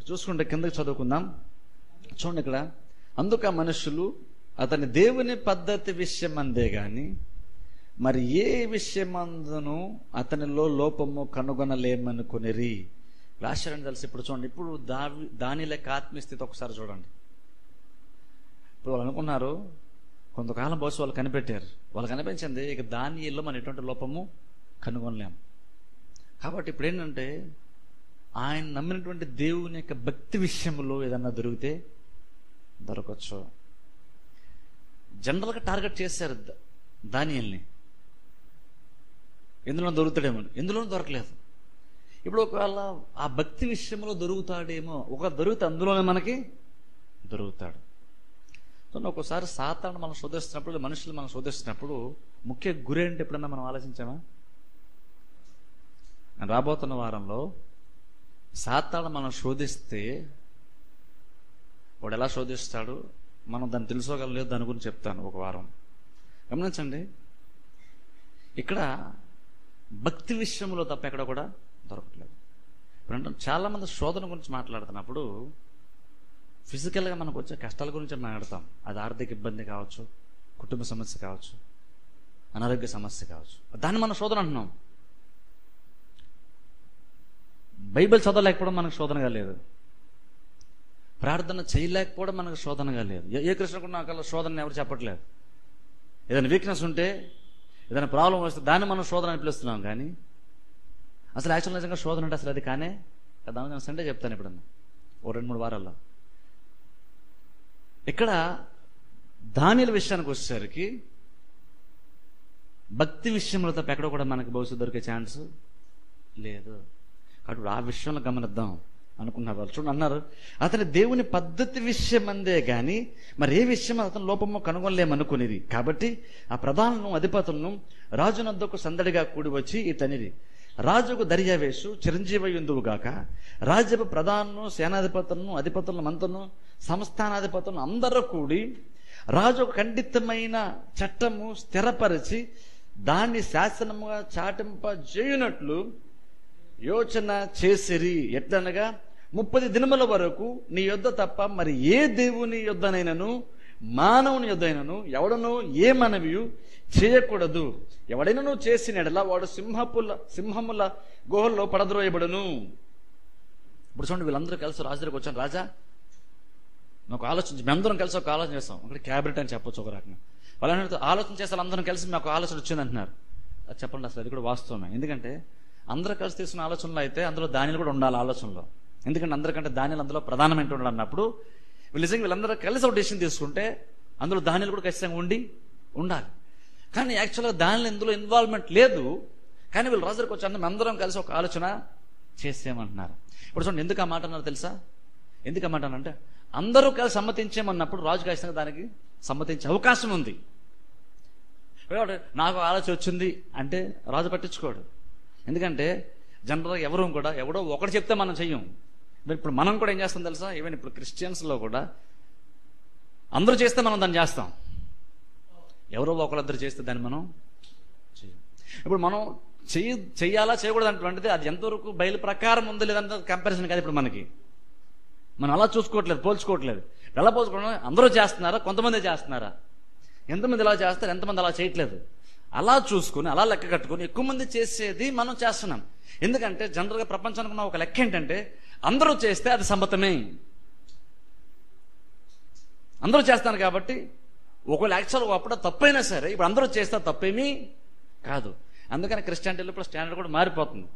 చూసుకుంటే కిందకి చదువుకుందాం. చూడండి ఇక్కడ, అందుక మనుషులు అతని దేవుని పద్ధతి విషయమందే గాని మరి ఏ విషయమందును అతనిలో లోపము కనుగొనలేమనుకొనిరి. ఆశ్చర్యం తెలిసి ఇప్పుడు చూడండి, ఇప్పుడు దాని లెక్క ఆత్మీయస్థితి ఒకసారి చూడండి. ఇప్పుడు వాళ్ళు అనుకున్నారు, కొంతకాలం బహుశా వాళ్ళు కనిపెట్టారు, వాళ్ళు కనిపించింది ఇక దానిలో మన ఎటువంటి లోపము కనుగొనలేము. కాబట్టి ఇప్పుడు ఏంటంటే ఆయన నమ్మినటువంటి దేవుని యొక్క భక్తి విషయంలో ఏదన్నా దొరికితే దొరకచ్చు. జనరల్గా టార్గెట్ చేశారు దానియల్ని, ఎందులో దొరుకుతాడేమో, ఎందులో దొరకలేదు. ఇప్పుడు ఒకవేళ ఆ భక్తి విషయంలో దొరుకుతాడేమో, ఒక దొరికితే అందులోనే మనకి దొరుకుతాడు. ఒక్కోసారి సాతాను మనం శోధిస్తున్నప్పుడు, మనుషులు మనం శోధిస్తున్నప్పుడు ముఖ్య గురి అంటే ఎప్పుడన్నా మనం ఆలోచించామా? రాబోతున్న వారంలో సాతాను మనం శోధిస్తే వాడు ఎలా శోధిస్తాడు, మనం దాన్ని తెలుసుకోగలలేదు, దాని గురించి చెప్తాను ఒక వారం. గమనించండి, ఇక్కడ భక్తి విషయంలో తప్ప ఎక్కడ కూడా దొరకట్లేదు. ఇప్పుడు చాలా మంది శోధన గురించి మాట్లాడుతున్నప్పుడు ఫిజికల్గా మనకు వచ్చే కష్టాల గురించి మాట్లాడతాం. అది ఆర్థిక ఇబ్బంది కావచ్చు, కుటుంబ సమస్య కావచ్చు, అనారోగ్య సమస్య కావచ్చు, దాన్ని మనం శోధన అంటున్నాం. బైబిల్ చదవలేకపోవడం మనకు శోధనగా లేదు, ప్రార్థన చేయలేకపోవడం మనకు శోధనగా లేదు. ఏ కృష్ణకు నాకు శోధన ఎవరు చెప్పట్లేదు. ఏదైనా వీక్నెస్ ఉంటే, ఏదైనా ప్రాబ్లం వస్తే దాన్ని మనం శోధన అని పిలుస్తున్నాం. కానీ అసలు యాక్చువల్ నిజంగా శోధన అంటే అసలు అది కానే కదా. నేను సండే చెప్తాను ఎప్పుడన్నా, ఓ 2-3 వారాల్లో. ఇక్కడ దానిల విషయానికి వచ్చేసరికి భక్తి విషయంలో తప్ప ఎక్కడ కూడా మనకి భవిష్యత్తు దొరికే ఛాన్స్ లేదు. కాబట్టి ఆ విషయంలో గమనిద్దాం అనుకున్నారు వాళ్ళు. చూడండి, అన్నారు అతని దేవుని పద్ధతి విషయం అందే గాని మరి ఏ విషయం అతని లోపము కనుగొనలేమనుకునేది. కాబట్టి ఆ ప్రధానులను అధిపతులను రాజునొద్దకు సందడిగా కూడి వచ్చి ఇతనిది, రాజుకు దర్యావేషు చిరంజీవయుందువుగాక, రాజ్యపు ప్రధానులను సేనాధిపతులను అధిపతులను మంత్రులను సంస్థానాధిపతులను అందరూ కూడి రాజు ఖండితమైన చట్టము స్థిరపరిచి దాన్ని శాసనముగా చాటింపజేయునట్లు యోచన చేసిరి. ఎట్లనగా 30 దినముల వరకు నీ యొద్ద తప్ప మరి ఏ దేవుని యొద్దనైనను మానవుని యొద్దైనను ఎవడనూ ఏ మనవియు చేయకూడదు. ఎవడైనా చేసిన ఎడల వాడు సింహముల గుహల్లో పడద్రోయబడును. ఇప్పుడు చూడండి, వీళ్ళందరూ కలిసి రాజు దగ్గరకు వచ్చాను. రాజా, నాకు ఆలోచించి మేమందరం కలిసి ఒక ఆలోచన చేస్తాం. ఒకటి క్యాబినెట్ అని చెప్పొచ్చు ఒక రకంగా. వాళ్ళందరూ ఆలోచన చేస్తారు, అందరం కలిసి మాకు ఆలోచన వచ్చింది అంటున్నారు. అది చెప్పండి, అసలు అది కూడా వాస్తవమే. ఎందుకంటే అందరూ కలిసి తీసుకున్న ఆలోచనలో అయితే అందులో దానిలు కూడా ఉండాలి ఆలోచనలో. ఎందుకంటే అందరికంటే దానిలు అందులో ప్రధానమైన ఉండాలి అన్నప్పుడు నిజంగా వీళ్ళందరూ కలిసి ఒక డెసిషన్ తీసుకుంటే అందులో దానిలు కూడా ఖచ్చితంగా ఉండాలి. కానీ యాక్చువల్గా దానిలో ఇందులో ఇన్వాల్వ్మెంట్ లేదు. కానీ వీళ్ళు రాజు దగ్గరకు వచ్చి అందరం కలిసి ఒక ఆలోచన చేసేయమంటున్నారు. ఇప్పుడు చూడండి, ఎందుకు ఆ మాట అన్నారు తెలుసా? ఎందుకు ఆ మాట అనంటే అందరూ కలిసి సమ్మతించేమన్నప్పుడు రాజు ఖచ్చితంగా దానికి సమ్మతించే అవకాశం ఉంది. నాకు ఆలోచన వచ్చింది అంటే రాజు పట్టించుకోడు. ఎందుకంటే జనరల్గా ఎవడో ఒకటి చెప్తే మనం చెయ్యం. ఇప్పుడు మనం కూడా ఏం చేస్తాం తెలుసా? ఈవెన్ ఇప్పుడు క్రిస్టియన్స్లో కూడా అందరూ చేస్తే మనం దాన్ని చేస్తాం, ఎవరో ఒకళ్ళిద్దరు చేస్తే దాన్ని మనం చెయ్యం. ఇప్పుడు మనం చెయ్యాలా చేయకూడదు అంటున్నది అది ఎంతవరకు బయలు ప్రకారం ఉంది లేదంటే కంపారిజన్ కాదు. ఇప్పుడు మనం అలా చూసుకోవట్లేదు, పోల్చుకోవట్లేదు. ఎలా పోల్చుకోవడం? అందరూ చేస్తున్నారా, కొంతమంది చేస్తున్నారా, ఎంతమంది ఇలా చేస్తారు, ఎంతమంది అలా చేయట్లేదు, అలా చూసుకుని అలా లెక్క కట్టుకుని ఎక్కువ మంది చేసేది మనం చేస్తున్నాం. ఎందుకంటే జనరల్గా ప్రపంచానికి ఉన్న ఒక లెక్క ఏంటంటే అందరూ చేస్తే అది సమ్మతమే. అందరూ చేస్తాను కాబట్టి ఒకవేళ యాక్చువల్గా అప్పుడు తప్పైనా సరే ఇప్పుడు అందరూ చేస్తే తప్పేమీ కాదు. అందుకని క్రిస్టియానిటీలో ఇప్పుడు స్టాండర్డ్ కూడా మారిపోతుంది.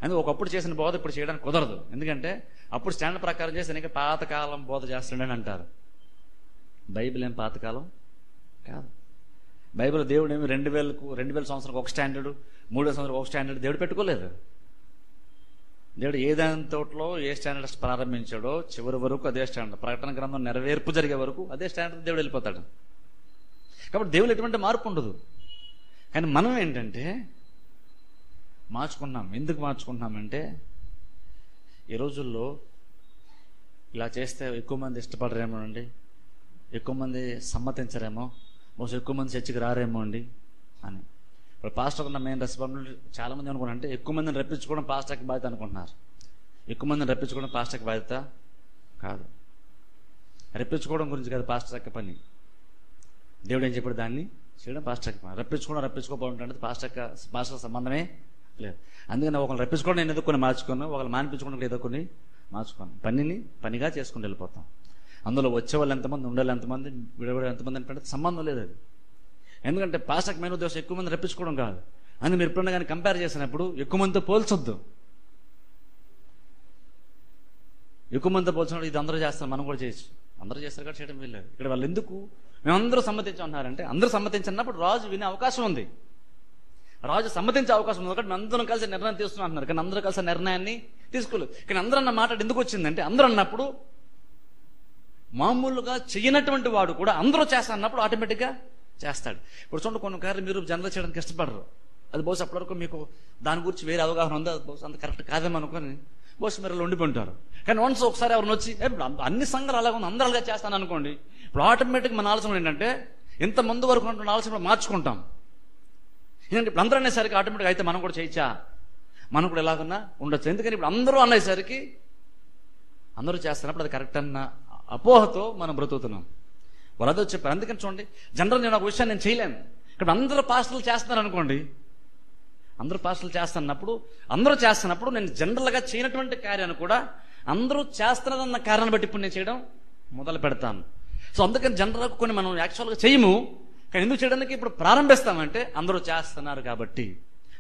అందుకే ఒకప్పుడు చేసిన బోధ ఇప్పుడు చేయడానికి కుదరదు. ఎందుకంటే అప్పుడు స్టాండర్డ్ ప్రకారం చేసి ఇంకా పాతకాలం బోధ చేస్తుండని అంటారు. బైబిల్ ఏం పాతకాలం కాదు. బైబిల్ దేవుడు ఏమి 2000 సంవత్సరాలకు ఒక స్టాండర్డు, 3000 సంవత్సరాలకు ఒక స్టాండర్డ్ దేవుడు పెట్టుకోలేదు. దేవుడు ఏదైనా తోటలో ఏ స్టాండర్డ్స్ ప్రారంభించాడో చివరి వరకు అదే స్టాండర్డ్, ప్రకటన గ్రంథం నెరవేర్పు జరిగే వరకు అదే స్టాండర్డ్ దేవుడు వెళ్ళిపోతాడు. కాబట్టి దేవుడు ఎటువంటి మార్పు ఉండదు. కానీ మనం ఏంటంటే మార్చుకున్నాం. ఎందుకు మార్చుకుంటున్నామంటే ఈ రోజుల్లో ఇలా చేస్తే ఎక్కువ మంది ఇష్టపడరేమో అండి, ఎక్కువ మంది సమ్మతించరేమో, బహుశా ఎక్కువ మంది చర్చికి రారేమో అండి అని. ఇప్పుడు పాస్టర్ ఉన్న మెయిన్ రెస్పాన్సిబిలిటీ చాలా మంది అనుకుంటారు అంటే ఎక్కువ మందిని రప్పించుకోవడం పాస్టర్కి బాధ్యత అనుకుంటున్నారు. ఎక్కువ మందిని రప్పించుకోవడం పాస్టర్కి బాధ్యత కాదు. రప్పించుకోవడం గురించి కాదు పాస్టర్ యొక్క పని. దేవుడు ఏం చెప్పాడు? దాన్ని చేయడం పాస్టర్ యొక్క పని. రప్పించుకోవడం అంటే పాస్టర్ సంబంధమే లేదు. అందుకని ఒకళ్ళు రప్పించుకోవడం నేను ఏదో కొన్ని మార్చుకోను, ఒకళ్ళు మానిపించుకోవడం ఏదో కొన్ని మార్చుకోను. పనిని పనిగా చేసుకుని వెళ్ళిపోతాం. అందులో వచ్చేవాళ్ళు ఎంతమంది, ఉండేవాళ్ళు ఎంతమంది, విడబడే ఎంతమంది అంటే సంబంధం లేదు అది. ఎందుకంటే పాస్టర్కి మెయిన్ ఉద్దేశం ఎక్కువ మంది రప్పించుకోవడం కాదు. అందుకే మీరు ఎప్పుడన్నా కానీ కంపేర్ చేసినప్పుడు ఎక్కువ మందితో పోల్చొద్దు. ఎక్కువ మందితో పోల్చినప్పుడు ఇది అందరూ చేస్తారు, మనం కూడా చేయొచ్చు. అందరూ చేస్తారు కాబట్టి చేయడం వీల్లేదు. ఇక్కడ వాళ్ళు ఎందుకు మేమందరూ సమ్మతించామన్నారంటే, అందరూ సమ్మతించినప్పుడు రాజు వినే అవకాశం ఉంది, రాజు సమ్మతించే అవకాశం ఉంది. ఒకటి అందరం కలిసి నిర్ణయం తీసుకున్నాం అంటున్నారు, కానీ అందరూ కలిసి నిర్ణయాన్ని తీసుకోలేదు. కానీ అందరూ అన్న మాట ఎందుకు వచ్చిందంటే, అందరూ అన్నప్పుడు మామూలుగా చేయనటువంటి వాడు కూడా అందరూ చేస్తా అన్నప్పుడు ఆటోమేటిక్గా చేస్తాడు. ఇప్పుడు చూడండి, కొన్ని కార్లు మీరు జనరల్ చేయడానికి ఇష్టపడరు. అది బహుశా అప్పటివరకు మీకు దాని గురించి వేరే అవగాహన ఉందో, అది బహుశా అంత కరెక్ట్ కాదేమో అనుకొని బహుశా మీరు ఉండిపోంటారు. కానీ వన్స్ ఒకసారి ఎవరిని వచ్చి అన్ని సంఘాలు అలాగే ఉంది, అందరూ అలాగే చేస్తాను అనుకోండి, ఇప్పుడు ఆటోమేటిక్ మన ఆలోచన ఏంటంటే ఇంతమంది వరకు ఉన్నటువంటి ఆలోచన మార్చుకుంటాం. ఎందుకంటే ఇప్పుడు అందరూ అనేసరికి ఆటోమేటిక్ అయితే మనం కూడా చేయొచ్చా, మనం కూడా ఎలాగన్నా ఉండొచ్చు. ఎందుకని ఇప్పుడు అందరూ అనేసరికి అందరూ చేస్తున్నప్పుడు అది కరెక్ట్ అన్న అపోహతో మనం బ్రతుకుతున్నాం. వాళ్ళు అదో చెప్పారు. అందుకని చూడండి, జనరల్ నేను ఒక విషయాన్ని నేను చేయలేను. ఇక్కడ అందరూ పాస్టర్లు చేస్తున్నారు అనుకోండి, అందరూ పాస్టర్లు అందరూ చేస్తున్నప్పుడు నేను జనరల్గా చేయనటువంటి కార్యాన్ని కూడా అందరూ చేస్తున్నారన్న కారణాన్ని బట్టి ఇప్పుడు నేను చేయడం మొదలు పెడతాను. సో అందుకని జనరల్గా కొన్ని మనం యాక్చువల్గా చేయము, కానీ ఎందుకు చేయడానికి ఇప్పుడు ప్రారంభిస్తామంటే అందరూ చేస్తున్నారు కాబట్టి.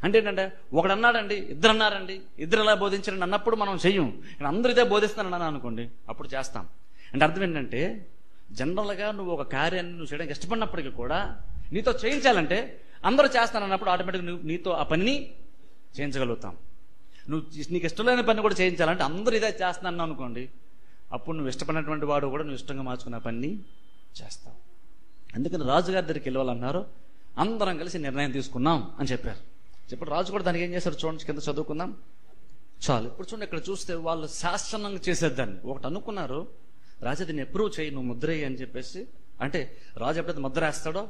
అంటే ఏంటంటే ఒకడు అన్నాడండి, ఇద్దరు అన్నారండి, ఇద్దరు ఎలా బోధించారండి అన్నప్పుడు మనం చెయ్యం. అందరూ ఇదే బోధిస్తానని అనుకోండి, అప్పుడు చేస్తాం. అంటే అర్థం ఏంటంటే జనరల్గా నువ్వు ఒక కార్యాన్ని నువ్వు చేయడానికి ఇష్టపడినప్పటికీ కూడా నీతో చేయించాలంటే అందరూ చేస్తానన్నప్పుడు ఆటోమేటిక్గా నువ్వు నీతో ఆ పనిని చేయించగలుగుతాం. నీకు ఇష్టం లేని పని కూడా చేయించాలంటే అందరూ ఇదే చేస్తున్నాను అనుకోండి, అప్పుడు నువ్వు ఇష్టపడినటువంటి వాడు కూడా నువ్వు ఇష్టంగా మార్చుకున్న పని చేస్తావు. అందుకని రాజుగారి దగ్గరికి వెళ్ళాలన్నారు, అందరం కలిసి నిర్ణయం తీసుకున్నాం అని చెప్పారు. రాజు కూడా దానికి ఏం చేశారు చూడండి, కింద చదువుకుందాం చాలు. ఇప్పుడు చూడండి, ఇక్కడ చూస్తే వాళ్ళు శాసనంగా చేసేదాన్ని ఒకటి అనుకున్నారు, రాజు దీన్ని అప్రూవ్ చేయి, నువ్వు ముద్రయ్యి అని చెప్పేసి. అంటే రాజు ఎప్పుడైతే ముద్ర వేస్తాడో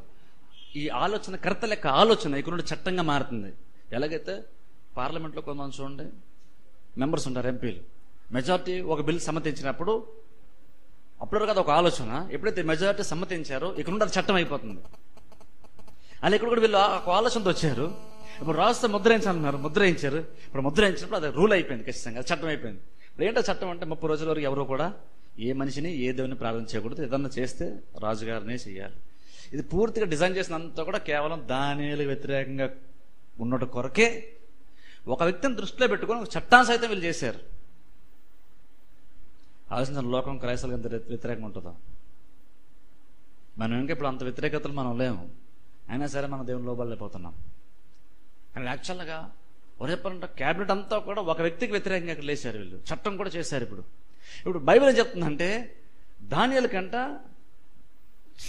ఈ ఆలోచన కర్త లెక్క ఆలోచన ఇక్కడ నుండి చట్టంగా మారుతుంది. ఎలాగైతే పార్లమెంట్లో కొంతమంది చూడండి మెంబర్స్ ఉంటారు, ఎంపీలు, మెజార్టీ ఒక బిల్ సమ్మతించినప్పుడు అప్పుడు కదా ఒక ఆలోచన, ఎప్పుడైతే మెజారిటీ సమ్మతించారో ఇక్కడ నుండి అది చట్టం అయిపోతుంది. అలా ఇక్కడ కూడా వీళ్ళు ఒక ఆలోచనతో వచ్చారు. ఇప్పుడు రాస్తే ముద్రించాలన్నారు, ముద్రించారు. ఇప్పుడు ముద్రించినప్పుడు అది రూల్ అయిపోయింది, ఖచ్చితంగా చట్టం అయిపోయింది. ఇప్పుడు ఏంటో చట్టం అంటే 30 రోజుల వరకు ఎవరు కూడా ఏ మనిషిని ఏ దేవుని ప్రార్థన చేయకూడదు, ఏదన్నా చేస్తే రాజుగారినే చేయాలి. ఇది పూర్తిగా డిజైన్ చేసినంతా కూడా కేవలం దానియేలుకు వ్యతిరేకంగా ఉన్నట్టు కొరకే ఒక వ్యక్తిని దృష్టిలో పెట్టుకొని ఒక చట్టాన్ని సైతం వీళ్ళు చేశారు. ఆలోచించిన లోకం క్రైస్తవులకు ఎంత వ్యతిరేకంగా ఉంటుందో. మనం ఇంకా ఇప్పుడు అంత వ్యతిరేకతలు మనం లేము, అయినా సరే మనం దేవుని లోబడలేకపోతున్నాం. కానీ యాక్చువల్గా చెప్పాలంటే క్యాబినెట్ అంతా కూడా ఒక వ్యక్తికి వ్యతిరేకంగా ఇక్కడ లేచారు వీళ్ళు, చట్టం కూడా చేశారు. ఇప్పుడు బైబిల్ ఏం చెప్తుందంటే దానియేలు కంట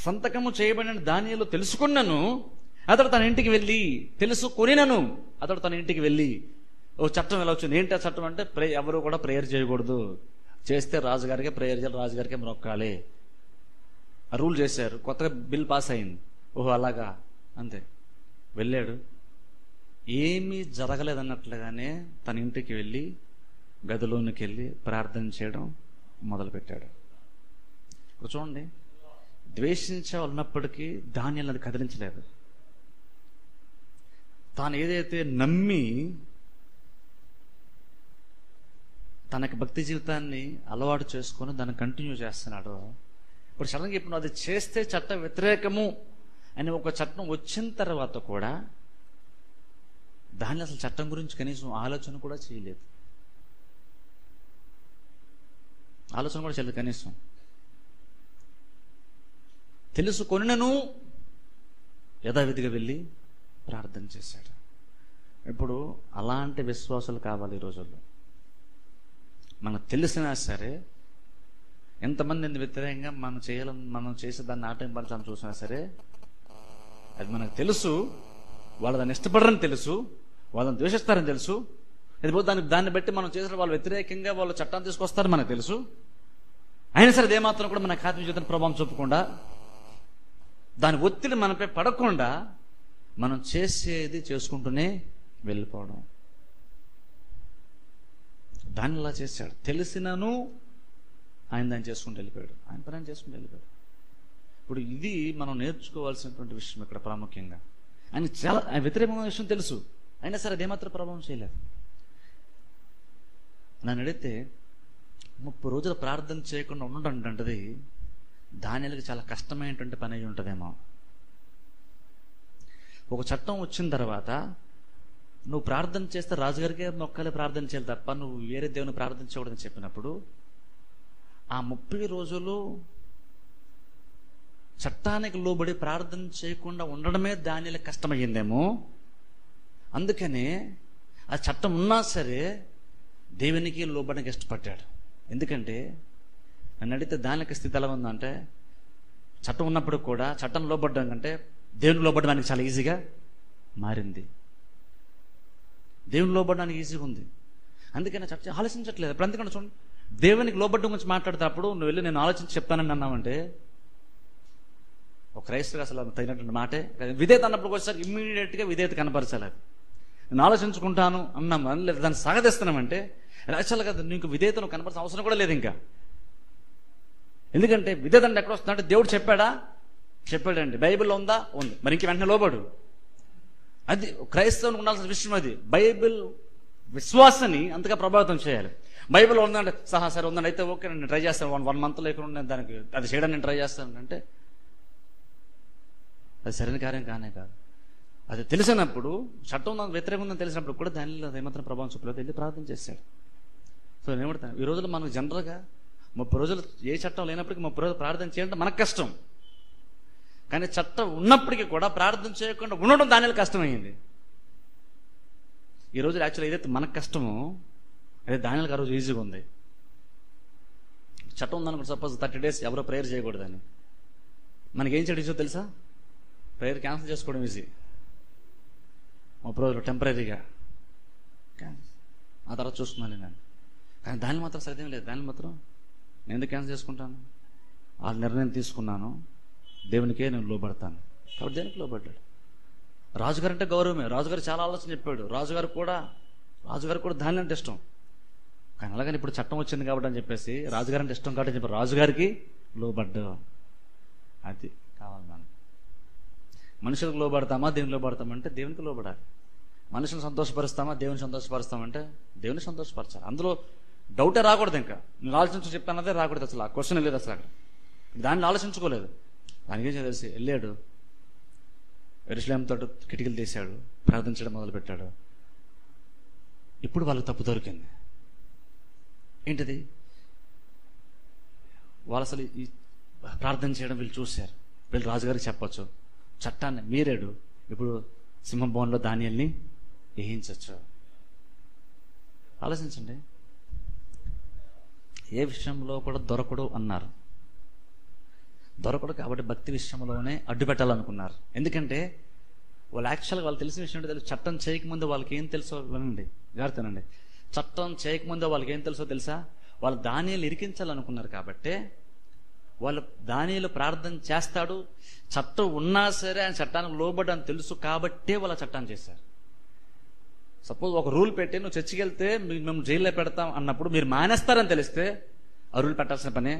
సంతకము చేయబడిన దానియేలు తెలుసుకున్నాను, అతడు తన ఇంటికి వెళ్ళి తెలుసుకొనినను అతడు తన ఇంటికి వెళ్ళి ఓ చట్టం ఎలా వచ్చింది. ఏంటి ఆ చట్టం అంటే ఎవరు కూడా ప్రేయర్ చేయకూడదు, చేస్తే రాజుగారికే ప్రేయర్ చేయాలి, రాజుగారికే మొక్కాలి, ఆ రూల్ చేశారు. కొత్తగా బిల్ పాస్ అయింది. ఓహో అలాగా, అంతే. వెళ్ళాడు, ఏమీ జరగలేదన్నట్లుగానే తన ఇంటికి వెళ్ళి గదిలోనికి వెళ్ళి ప్రార్థన చేయడం మొదలుపెట్టాడు. చూడండి, ద్వేషించే ఉన్నప్పటికీ దానియేలు అది కదిలించలేదు. తాను ఏదైతే నమ్మి తనకి భక్తి జీవితాన్ని అలవాటు చేసుకొని దాన్ని కంటిన్యూ చేస్తున్నాడో, ఇప్పుడు సడన్గా ఇప్పుడు అది చేస్తే చట్ట వ్యతిరేకము అని ఒక చట్టం వచ్చిన తర్వాత కూడా దాన్ని అసలు చట్టం గురించి కనీసం ఆలోచన కూడా చేయలేదు. కనీసం తెలుసుకొనినను యథావిధిగా వెళ్ళి ప్రార్థన చేశాడు. ఇప్పుడు అలాంటి విశ్వాసాలు కావాలి ఈ రోజుల్లో. మనకు తెలిసినా సరే, ఎంతమంది వ్యతిరేకంగా మనం చేసే దాన్ని ఆటంకపరచాలని చూసినా సరే, అది మనకు తెలుసు, వాళ్ళు దాన్ని ఇష్టపడరని తెలుసు, వాళ్ళని ద్వేషిస్తారని తెలుసు. దాన్ని బట్టి మనం చేసిన వాళ్ళు వ్యతిరేకంగా వాళ్ళు చట్టాన్ని తీసుకొస్తారని మనకు తెలుసు. అయినా సరే ఏమాత్రం కూడా మన ఆత్మీయ జీవితాన్ని ప్రభావం చూపకుండా, దాని ఒత్తిడి మనపై పడకుండా మనం చేసేది చేసుకుంటూనే వెళ్ళిపోవడం. దాన్ని ఇలా చేశాడు. తెలిసినను ఆయన చేసుకుంటూ వెళ్ళిపోయాడు, ఆయన పని ఆయన చేసుకుంటూ వెళ్ళిపోయాడు. ఇప్పుడు ఇది మనం నేర్చుకోవాల్సినటువంటి విషయం ఇక్కడ ప్రాముఖ్యంగా. ఆయన చాలా వ్యతిరేకమైన విషయం తెలుసు, అయినా సరే అదేమాత్రం ప్రభావం చేయలేదు. నన్ను అడిగితే 30 రోజులు ప్రార్థన చేయకుండా ఉండడం అంటది దానియాలకి చాలా కష్టమైనటువంటి పని అయి ఉంటుందేమో. ఒక చట్టం వచ్చిన తర్వాత నువ్వు ప్రార్థన చేస్తే రాజుగారికే మొక్కలే ప్రార్థన చేయాలి తప్ప నువ్వు వేరే దేవుని ప్రార్థన చేయకూడదని చెప్పినప్పుడు ఆ 30 రోజులు చట్టానికి లోబడి ప్రార్థన చేయకుండా ఉండడమే దానియాలకి కష్టమయ్యిందేమో. అందుకనే ఆ చట్టం ఉన్నా సరే దేవునికి లోబడడానికి ఇష్టపడ్డాడు. ఎందుకంటే నన్ను అడిగితే దానికి స్థితి ఎలా ఉందంటే, చట్టం ఉన్నప్పుడు కూడా చట్టం లోబడ్డం కంటే దేవుని లోబడడానికి చాలా ఈజీగా మారింది. దేవుని లోబడడానికి ఈజీగా ఉంది. అందుకని చట్టం ఆలోచించట్లేదు. ఇప్పుడు అందుకని చూడండి, దేవునికి లోబడ్డం గురించి మాట్లాడేటప్పుడు నువ్వు వెళ్ళి నేను ఆలోచించి చెప్తానని అన్నావంటే ఒక క్రైస్తవుగా అసలు తగినటువంటి మాటే. విధేయత అన్నప్పుడు ఒకసారి ఇమ్మీడియట్గా విధేయత కనపరచాలి. నేను ఆలోచించుకుంటాను అన్నాం, లేదా దాన్ని సాగదీస్తున్నామంటే యాక్చువల్గా నీకు విధేయతను కనపడాల్సిన అవసరం కూడా లేదు ఇంకా. ఎందుకంటే విధేయత అంటే ఎక్కడ వస్తుందంటే దేవుడు చెప్పాడా, చెప్పాడండి. బైబిల్లో ఉందా, ఉంది, మరి ఇంక వెంటనే లోబడు. అది క్రైస్తవునికి ఉండాల్సిన విషయం. అది బైబిల్ విశ్వాసాన్ని అంతగా ప్రభావితం చేయాలి. బైబిల్లో ఉందంటే సరే ఉందండి, అయితే ఓకే నేను ట్రై చేస్తాను, 1 month లేకుండా నేను దానికి అది చేయడానికి నేను ట్రై చేస్తాను అంటే అది సరైన కార్యం కానే కాదు. అది తెలిసినప్పుడు చట్టం నాకు వ్యతిరేకం ఉందని తెలిసినప్పుడు కూడా దానిలో ఏమాత్రం ప్రభావం చూపలేదు, వెళ్ళి ప్రార్థన చేశాడు. సో నేను ఏమంటాను, ఈ రోజుల్లో మనకు జనరల్గా 30 రోజులు ఏ చట్టం లేనప్పటికీ 30 రోజులు ప్రార్థన చేయాలంటే మనకు కష్టం. కానీ చట్టం ఉన్నప్పటికీ కూడా ప్రార్థన చేయకుండా ఉండడం దానిలో కష్టమైంది. ఈ రోజు యాక్చువల్ ఏదైతే మనకు కష్టమో అదే దానిలకు ఆ రోజు ఈజీగా ఉంది. చట్టం ఉందనుకో, సపోజ్ 30 days ఎవరో ప్రేయర్ చేయకూడదని, మనకేం చేయడం ఈజీ తెలుసా? ప్రేయర్ క్యాన్సిల్ చేసుకోవడం ఈజీ. 30 రోజులు టెంపరీగా, ఆ తర్వాత చూసుకున్నాను నేను. కానీ దాన్ని మాత్రం సరిదేం లేదు. దాన్ని మాత్రం నేను ఎందుకు క్యాన్సిల్ చేసుకుంటాను? ఆ నిర్ణయం తీసుకున్నాను, దేవునికే నేను లోబడతాను కాబట్టి దేవునికి లోబడ్డాడు. రాజుగారు అంటే గౌరవమే, రాజుగారు చాలా ఆలోచన చెప్పాడు. రాజుగారు కూడా దాని అంటే ఇష్టం. కానీ అలాగని ఇప్పుడు చట్టం వచ్చింది కాబట్టి అని చెప్పేసి రాజుగారు అంటే ఇష్టం కాబట్టి చెప్పారు, రాజుగారికి లోబడ్డా. అది కావాలి మనం. మనుషులకు లోబడతామా, దేవునికి లోబడతామంటే దేవునికి లోబడాలి. మనుషులను సంతోషపరుస్తామా, దేవుని సంతోషపరుస్తామంటే దేవుని సంతోషపరచాలి. అందులో డౌటే రాకూడదు. ఇంకా నేను ఆలోచించి చెప్తానదే రాకూడదు. అసలు ఆ క్వశ్చన్ లేదు అసలు. అక్కడ దాన్ని ఆలోచించుకోలేదు. దానికేం తెలిసి వెళ్ళాడు, యెరూషలేముతో కిటికీలు తీశాడు, ప్రార్థించడం మొదలుపెట్టాడు. ఇప్పుడు వాళ్ళకి తప్పు దొరికింది. ఏంటిది? వాళ్ళు అసలు ఈ ప్రార్థన చేయడం వీళ్ళు చూశారు. వీళ్ళు రాజుగారికి చెప్పచ్చు, చట్టాన్ని మీరాడు, ఇప్పుడు సింహం బోన్లో దానియల్ని వేయించవచ్చు. ఆలోచించండి. ఏ విషయంలో కూడా దొరకడు అన్నారు. దొరకడు కాబట్టి భక్తి విషయంలోనే అడ్డు పెట్టాలనుకున్నారు. ఎందుకంటే వాళ్ళు యాక్చువల్గా వాళ్ళు తెలిసిన విషయం తెలుసు. చట్టం చేయకముందు వాళ్ళకి ఏం తెలుసో వినండి, జాగ్రత్తనండి. చట్టం చేయకముందు వాళ్ళకి ఏం తెలుసో తెలుసా? వాళ్ళు దానియేలు ఇరికించాలనుకున్నారు. కాబట్టి వాళ్ళు దానియేలు ప్రార్థన చేస్తాడు, చట్టం ఉన్నా సరే ఆయన చట్టానికి లోబడ్డని తెలుసు కాబట్టే వాళ్ళ చట్టాన్ని చేశారు. సపోజ్ ఒక రూల్ పెట్టి నువ్వు చర్చికి వెళ్తే మేము జైల్లో పెడతాం అన్నప్పుడు మీరు మానేస్తారని తెలిస్తే ఆ రూల్ పెట్టాల్సిన పనే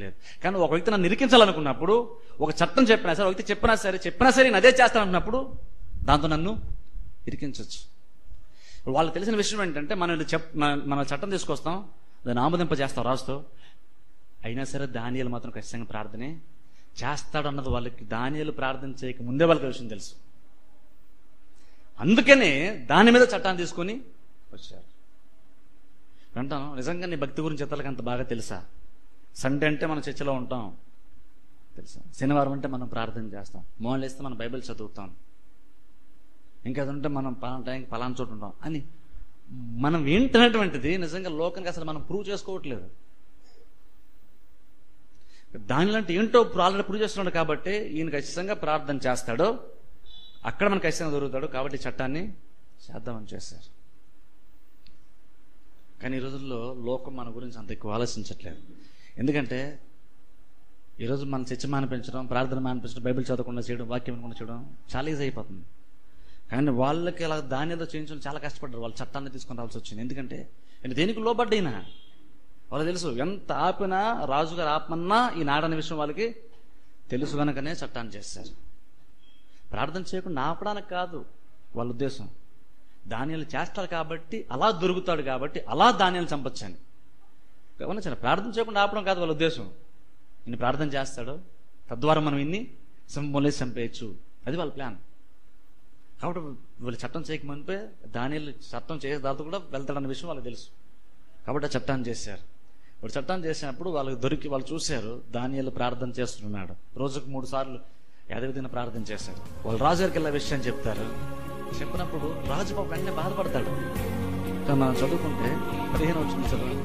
లేదు. కానీ ఒక వ్యక్తి నన్ను ఇరికించాలనుకున్నప్పుడు, ఒక చట్టం చెప్పినా సరే, ఒక వ్యక్తి చెప్పినా సరే నేను అదే చేస్తాను అనుకున్నప్పుడు దాంతో నన్ను ఇరికించవచ్చు. వాళ్ళకి తెలిసిన విషయం ఏంటంటే మనం చట్టం తీసుకొస్తాం, దాన్ని ఆమోదింప చేస్తాం రాజుతో. అయినా సరే దానియేలు మాత్రం ఖచ్చితంగా ప్రార్థనే చేస్తాడు అన్నది వాళ్ళకి దానియేలు ప్రార్థన చేయక ముందే వాళ్ళకి విషయం తెలుసు. అందుకనే దాని మీద చట్టాన్ని తీసుకొని వచ్చారు. అంటాను, నిజంగా నీ భక్తి గురించి ఇతరులకు అంత బాగా తెలుసా? సండే అంటే మనం చర్చిలో ఉంటాం తెలుసా? శనివారం అంటే మనం ప్రార్థన చేస్తాం, మార్నింగ్ వేస్తే మనం బైబిల్ చదువుతాం, ఇంకా అదంటే మనం పలానా టైంకి పలానా చోటు ఉంటాం అని మనం ఏంటనేటువంటిది నిజంగా లోకానికి అసలు మనం ప్రూవ్ చేసుకోవట్లేదు. దానిలాంటి ఏంటో ఆల్రెడీ ప్రూవ్ చేస్తున్నాడు కాబట్టి ఈయన ఖచ్చితంగా ప్రార్థన చేస్తాడు, అక్కడ మనకు ఖచ్చితంగా దొరుకుతాడు కాబట్టి చట్టాన్ని చేద్దామని చేశారు. కానీ ఈ రోజుల్లో లోకం మన గురించి అంత ఎక్కువ ఆలోచించట్లేదు. ఎందుకంటే ఈరోజు మన చర్చ మానిపించడం, ప్రార్థన మానిపించడం, బైబిల్ చదవకుండా చేయడం, వాక్యం వినకుండా చేయడం చాలా ఈజీ అయిపోతుంది. కానీ వాళ్ళకి అలా దాని ఏదో చేయించడం చాలా కష్టపడ్డారు. వాళ్ళు చట్టాన్ని తీసుకొని రావాల్సి వచ్చింది. ఎందుకంటే దేనికి లోబడ్డైనా వాళ్ళకి తెలుసు, ఎంత ఆపినా రాజుగారు ఆపమన్నా ఈ నాడని విషయం వాళ్ళకి తెలుసు కనుకనే చట్టాన్ని చేశారు. ప్రార్థన చేయకుండా ఆపడానికి కాదు వాళ్ళ ఉద్దేశం. దానియాలు చేస్తారు కాబట్టి, అలా దొరుకుతాడు కాబట్టి అలా దానియాలు చంపొచ్చని. గమనించండి, ప్రార్థన చేయకుండా ఆపడం కాదు వాళ్ళ ఉద్దేశం. ఇన్ని ప్రార్థన చేస్తాడు, తద్వారా మనం ఇన్ని సింహంలో చంపేయచ్చు, అది వాళ్ళ ప్లాన్. కాబట్టి వీళ్ళు చట్టం చేయకముందే దానియాలు చట్టం చేసే దాంతో కూడా వెళ్తాడన్న విషయం వాళ్ళకి తెలుసు. కాబట్టి ఆ చట్టాన్ని చేశారు. ఇప్పుడు చట్టాన్ని చేసినప్పుడు వాళ్ళకి దొరికి వాళ్ళు చూశారు దానియాలు ప్రార్థన చేస్తున్నాడు. రోజుకు 3 సార్లు యథావిధిగా ప్రార్థన చేశారు. వాళ్ళు రాజుగారికి ఇలా విషయం చెప్తారు. చెప్పినప్పుడు రాజు పాపం వెంటనే బాధపడతాడు. మనం చదువుకుంటే 15 వచ్చిన చదువు,